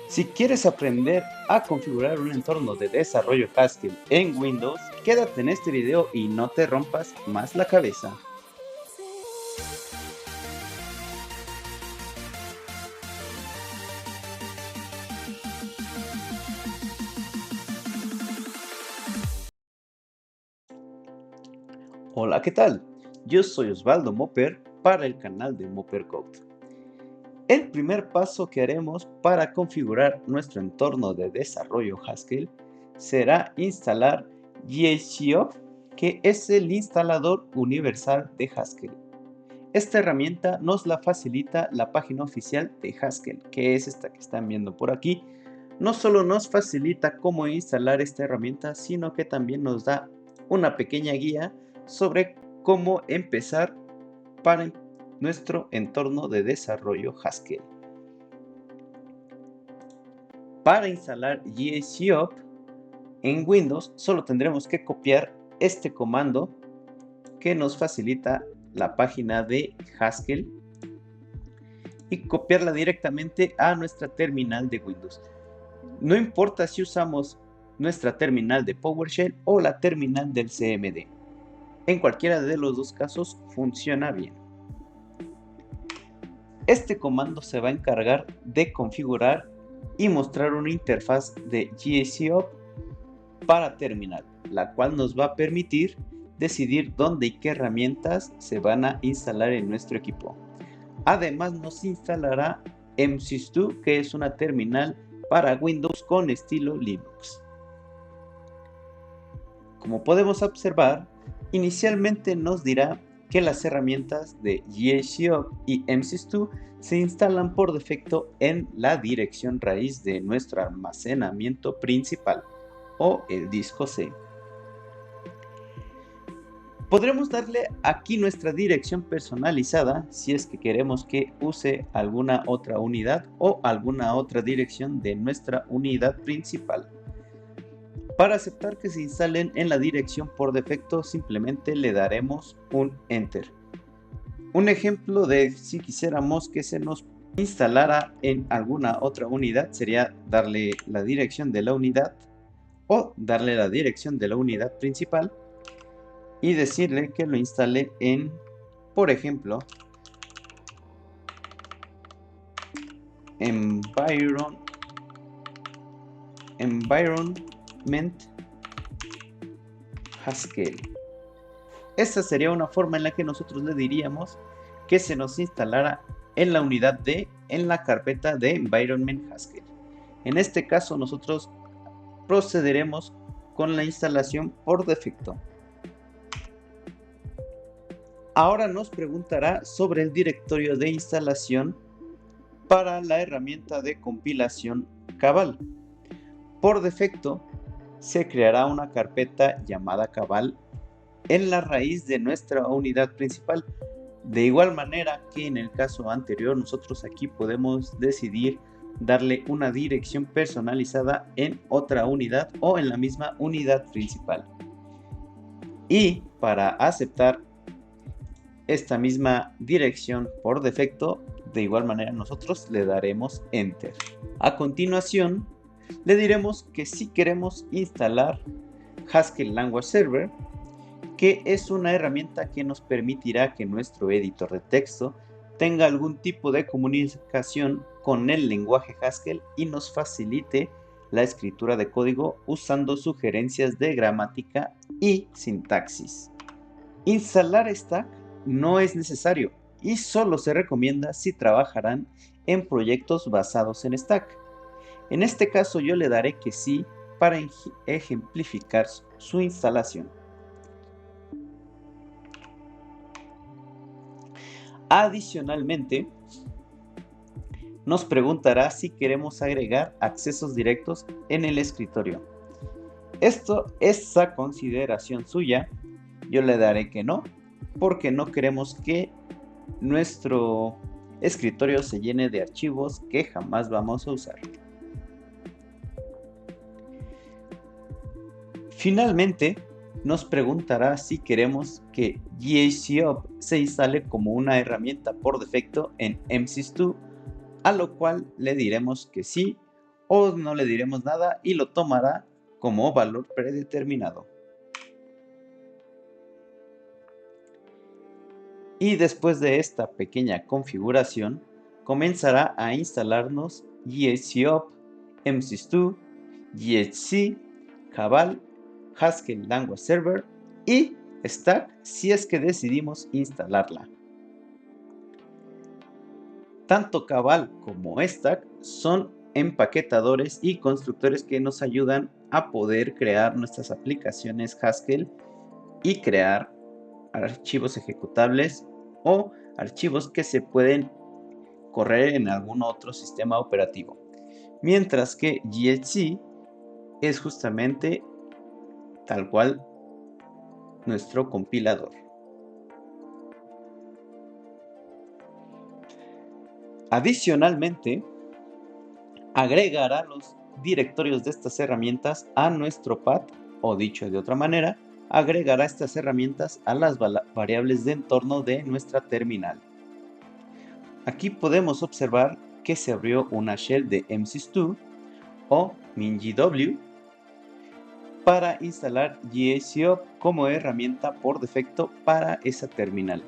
Si quieres aprender a configurar un entorno de desarrollo Haskell en Windows, quédate en este video y no te rompas más la cabeza. Hola, ¿qué tal? Yo soy Osvaldo Mopper para el canal de Mopper Code. El primer paso que haremos para configurar nuestro entorno de desarrollo Haskell será instalar GHCOP, que es el instalador universal de Haskell. Esta herramienta nos la facilita la página oficial de Haskell, que es esta que están viendo por aquí. No solo nos facilita cómo instalar esta herramienta, sino que también nos da una pequeña guía sobre cómo empezar para nuestro entorno de desarrollo Haskell. Para instalar GHCOP en Windows solo tendremos que copiar este comando que nos facilita la página de Haskell y copiarla directamente a nuestra terminal de Windows. No importa si usamos nuestra terminal de PowerShell o la terminal del CMD. En cualquiera de los dos casos funciona bien. Este comando se va a encargar de configurar y mostrar una interfaz de GHCOP para terminal, la cual nos va a permitir decidir dónde y qué herramientas se van a instalar en nuestro equipo. Además nos instalará MSys2, que es una terminal para Windows con estilo Linux. Como podemos observar, inicialmente nos dirá que las herramientas de GHCOP y MSys2 se instalan por defecto en la dirección raíz de nuestro almacenamiento principal o el disco C. Podremos darle aquí nuestra dirección personalizada si es que queremos que use alguna otra unidad o alguna otra dirección de nuestra unidad principal. Para aceptar que se instalen en la dirección por defecto, simplemente le daremos un Enter. Un ejemplo de si quisiéramos que se nos instalara en alguna otra unidad sería darle la dirección de la unidad o darle la dirección de la unidad principal y decirle que lo instale en, por ejemplo, Environment Haskell. Esta sería una forma en la que nosotros le diríamos que se nos instalara en la unidad en la carpeta de Environment Haskell. En este caso nosotros procederemos con la instalación por defecto. Ahora nos preguntará sobre el directorio de instalación para la herramienta de compilación Cabal. Por defecto se creará una carpeta llamada Cabal en la raíz de nuestra unidad principal. De igual manera que en el caso anterior, nosotros aquí podemos decidir darle una dirección personalizada en otra unidad o en la misma unidad principal. Y para aceptar esta misma dirección por defecto, de igual manera nosotros le daremos Enter. A continuación, le diremos que si queremos instalar Haskell Language Server, que es una herramienta que nos permitirá que nuestro editor de texto tenga algún tipo de comunicación con el lenguaje Haskell y nos facilite la escritura de código usando sugerencias de gramática y sintaxis. Instalar Stack no es necesario y solo se recomienda si trabajarán en proyectos basados en Stack. En este caso yo le daré que sí para ejemplificar su instalación. Adicionalmente, nos preguntará si queremos agregar accesos directos en el escritorio. Esto es a consideración suya. Yo le daré que no, porque no queremos que nuestro escritorio se llene de archivos que jamás vamos a usar. Finalmente, nos preguntará si queremos que GHCOP se instale como una herramienta por defecto en MSys2, a lo cual le diremos que sí, o no le diremos nada y lo tomará como valor predeterminado. Y después de esta pequeña configuración, comenzará a instalarnos GHCOP, MSys2, GHC, Cabal, Haskell Language Server y Stack si es que decidimos instalarla. Tanto Cabal como Stack son empaquetadores y constructores que nos ayudan a poder crear nuestras aplicaciones Haskell y crear archivos ejecutables o archivos que se pueden correr en algún otro sistema operativo. Mientras que GHC es justamente tal cual nuestro compilador. Adicionalmente, agregará los directorios de estas herramientas a nuestro path, o dicho de otra manera, agregará estas herramientas a las variables de entorno de nuestra terminal. Aquí podemos observar que se abrió una shell de MSys2 o MinGW para instalar GHCOP como herramienta por defecto para esa terminal.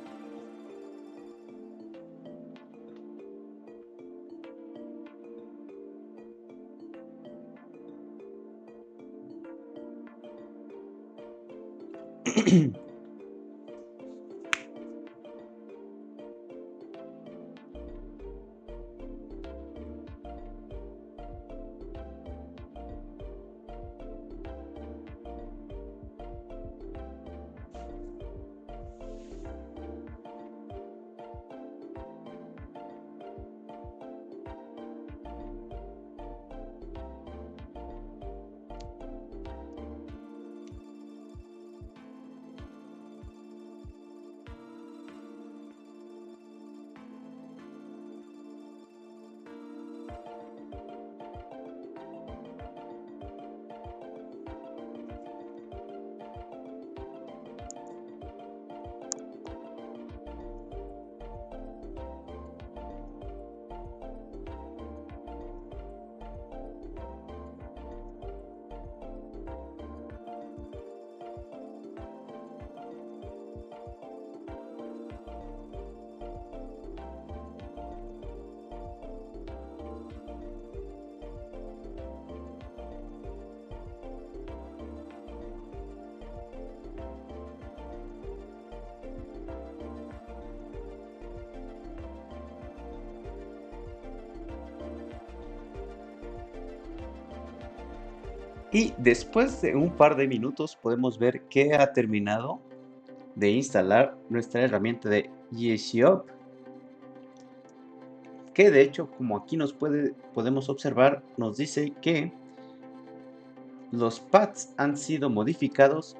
Y después de un par de minutos podemos ver que ha terminado de instalar nuestra herramienta de GHCOP, que de hecho, como aquí podemos observar, nos dice que los paths han sido modificados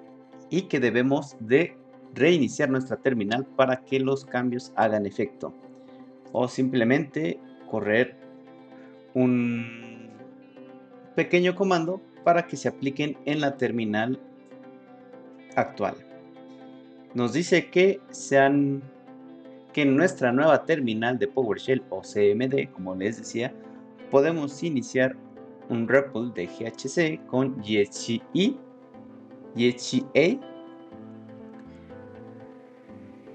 y que debemos de reiniciar nuestra terminal para que los cambios hagan efecto, o simplemente correr un pequeño comando para que se apliquen en la terminal actual. Nos dice que en nuestra nueva terminal de PowerShell o CMD, como les decía, podemos iniciar un REPL de GHC con GHCE, GHCA.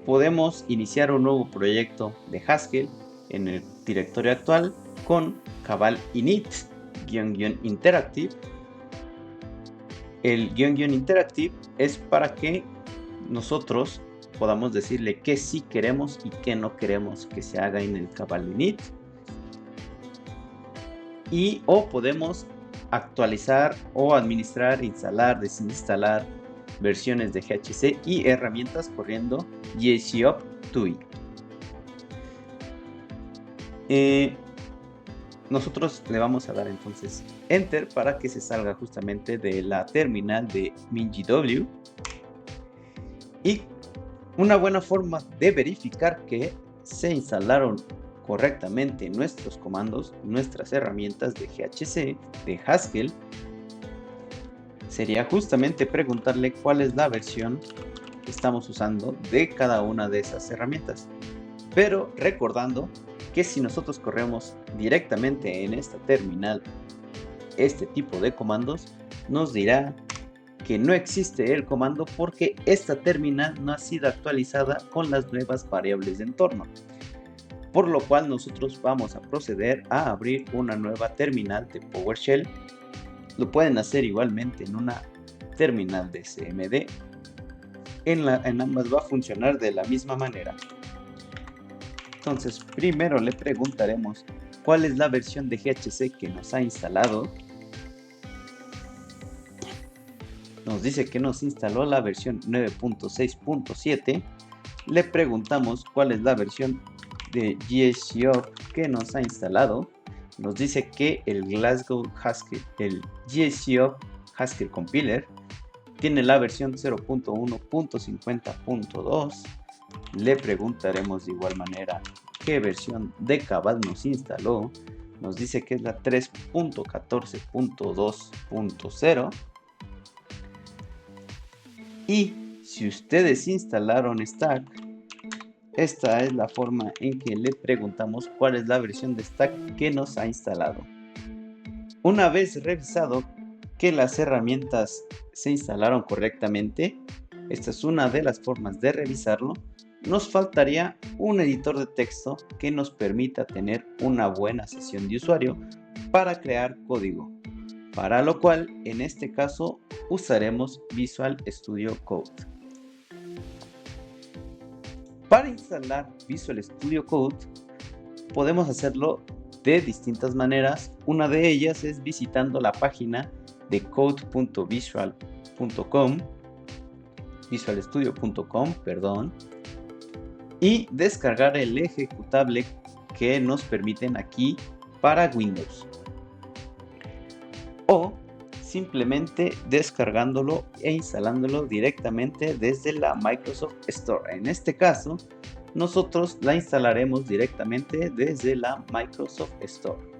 Podemos iniciar un nuevo proyecto de Haskell en el directorio actual con cabal init-interactive. El --interactive es para que nosotros podamos decirle que sí queremos y que no queremos que se haga en el cabal init, o podemos actualizar o administrar, instalar, desinstalar versiones de GHC y herramientas corriendo GHCOP TUI. Nosotros le vamos a dar entonces Enter para que se salga justamente de la terminal de MinGW. Y una buena forma de verificar que se instalaron correctamente nuestros comandos, nuestras herramientas de GHC, de Haskell, sería justamente preguntarle cuál es la versión que estamos usando de cada una de esas herramientas. Pero recordando que si nosotros corremos directamente en esta terminal este tipo de comandos, nos dirá que no existe el comando porque esta terminal no ha sido actualizada con las nuevas variables de entorno. Por lo cual nosotros vamos a proceder a abrir una nueva terminal de PowerShell. Lo pueden hacer igualmente en una terminal de CMD. En ambas va a funcionar de la misma manera. Entonces primero le preguntaremos cuál es la versión de GHC que nos ha instalado. Nos dice que nos instaló la versión 9.6.7. Le preguntamos cuál es la versión de GSCOP que nos ha instalado. Nos dice que el Glasgow Haskell, el GSCOP Haskell Compiler, tiene la versión 0.1.50.2. Le preguntaremos de igual manera qué versión de Cabal nos instaló. Nos dice que es la 3.14.2.0. Y si ustedes instalaron Stack, esta es la forma en que le preguntamos cuál es la versión de Stack que nos ha instalado. Una vez revisado que las herramientas se instalaron correctamente, esta es una de las formas de revisarlo, nos faltaría un editor de texto que nos permita tener una buena sesión de usuario para crear código, para lo cual en este caso usaremos Visual Studio Code. Para instalar Visual Studio Code podemos hacerlo de distintas maneras. Una de ellas es visitando la página de visualstudio.com, y descargar el ejecutable que nos permiten aquí para Windows, o simplemente descargándolo e instalándolo directamente desde la Microsoft Store. En este caso, nosotros la instalaremos directamente desde la Microsoft Store.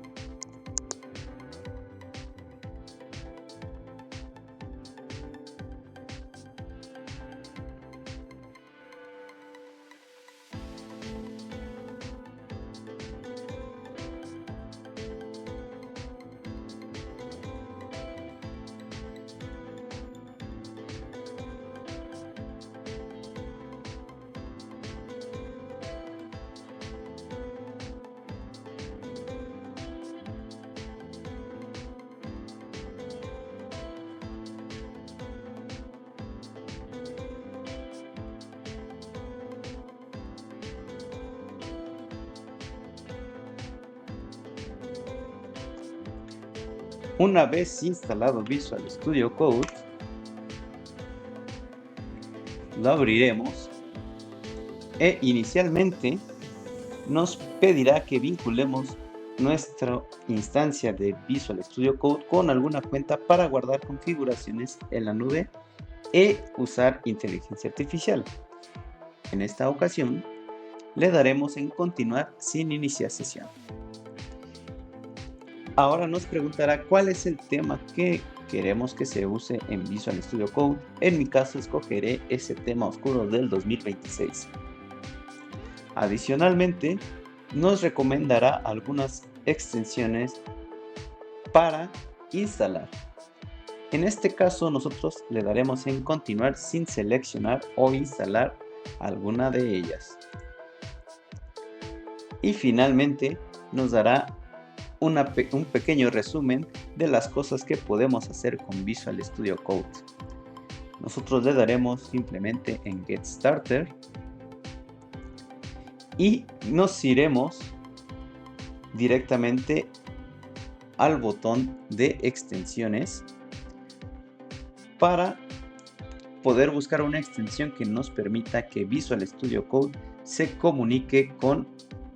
Una vez instalado Visual Studio Code, lo abriremos e inicialmente nos pedirá que vinculemos nuestra instancia de Visual Studio Code con alguna cuenta para guardar configuraciones en la nube e usar inteligencia artificial. En esta ocasión le daremos en continuar sin iniciar sesión. Ahora nos preguntará cuál es el tema que queremos que se use en Visual Studio Code. En mi caso escogeré ese tema oscuro del 2026. Adicionalmente, nos recomendará algunas extensiones para instalar. En este caso nosotros le daremos en continuar sin seleccionar o instalar alguna de ellas. Y finalmente nos dará un pequeño resumen de las cosas que podemos hacer con Visual Studio Code. Nosotros le daremos simplemente en Get Started y nos iremos directamente al botón de extensiones para poder buscar una extensión que nos permita que Visual Studio Code se comunique con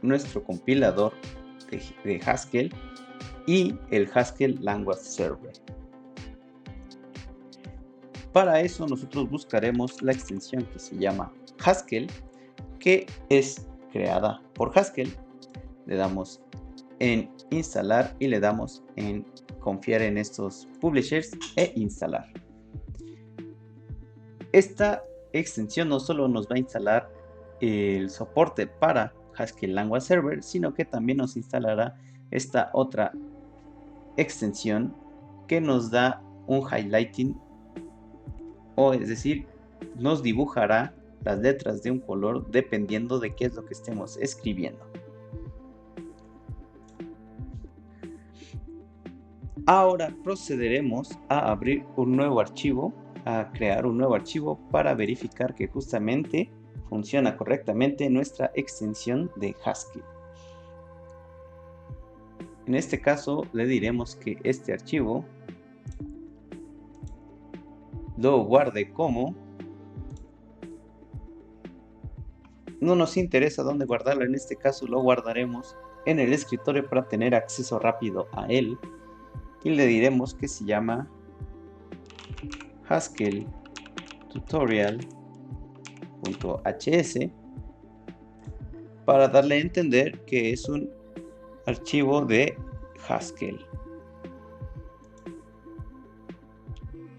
nuestro compilador de Haskell y el Haskell Language Server. Para eso nosotros buscaremos la extensión que se llama Haskell, que es creada por Haskell. Le damos en instalar y le damos en confiar en estos publishers e instalar. Esta extensión no solo nos va a instalar el soporte para Haskell Language Server, sino que también nos instalará esta otra extensión que nos da un highlighting, o es decir, nos dibujará las letras de un color dependiendo de qué es lo que estemos escribiendo. Ahora procederemos a abrir un nuevo archivo, a crear un nuevo archivo para verificar que justamente funciona correctamente nuestra extensión de Haskell. En este caso le diremos que este archivo lo guarde como... No nos interesa dónde guardarlo, en este caso lo guardaremos en el escritorio para tener acceso rápido a él. Y le diremos que se llama Haskell tutorial.hs para darle a entender que es un archivo de Haskell.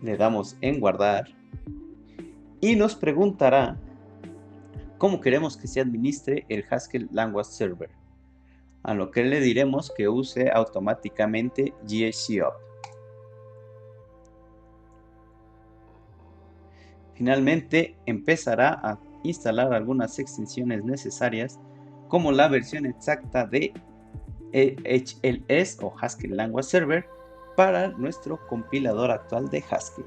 Le damos en guardar y nos preguntará cómo queremos que se administre el Haskell Language Server, a lo que le diremos que use automáticamente GHCOP. Finalmente empezará a instalar algunas extensiones necesarias como la versión exacta de HLS o Haskell Language Server para nuestro compilador actual de Haskell.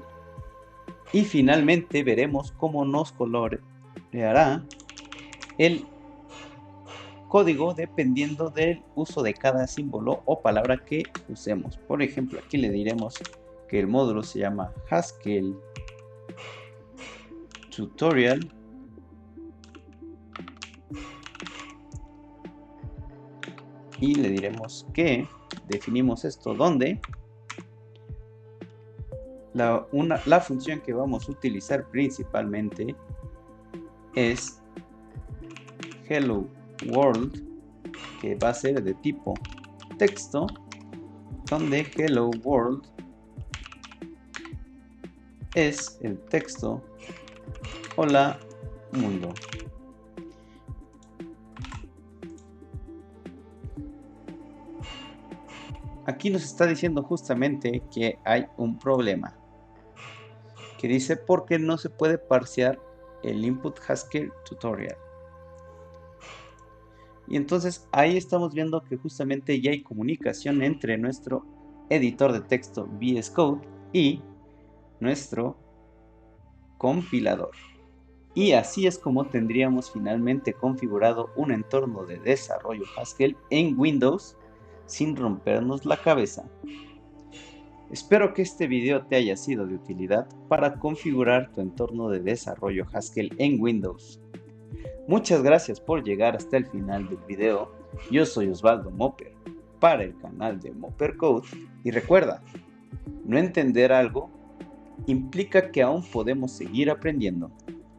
Y finalmente veremos cómo nos coloreará el código dependiendo del uso de cada símbolo o palabra que usemos. Por ejemplo, aquí le diremos que el módulo se llama Haskell Tutorial y le diremos que definimos esto donde la función que vamos a utilizar principalmente es hello world, que va a ser de tipo texto, donde hello world es el texto hola mundo. Aquí nos está diciendo justamente que hay un problema, que dice porque no se puede parsear el input Haskell tutorial. Y entonces ahí estamos viendo que justamente ya hay comunicación entre nuestro editor de texto VS Code y nuestro compilador. Y así es como tendríamos finalmente configurado un entorno de desarrollo Haskell en Windows sin rompernos la cabeza. Espero que este video te haya sido de utilidad para configurar tu entorno de desarrollo Haskell en Windows. Muchas gracias por llegar hasta el final del video. Yo soy Osvaldo Mopper para el canal de Mopper Code y recuerda, no entender algo implica que aún podemos seguir aprendiendo.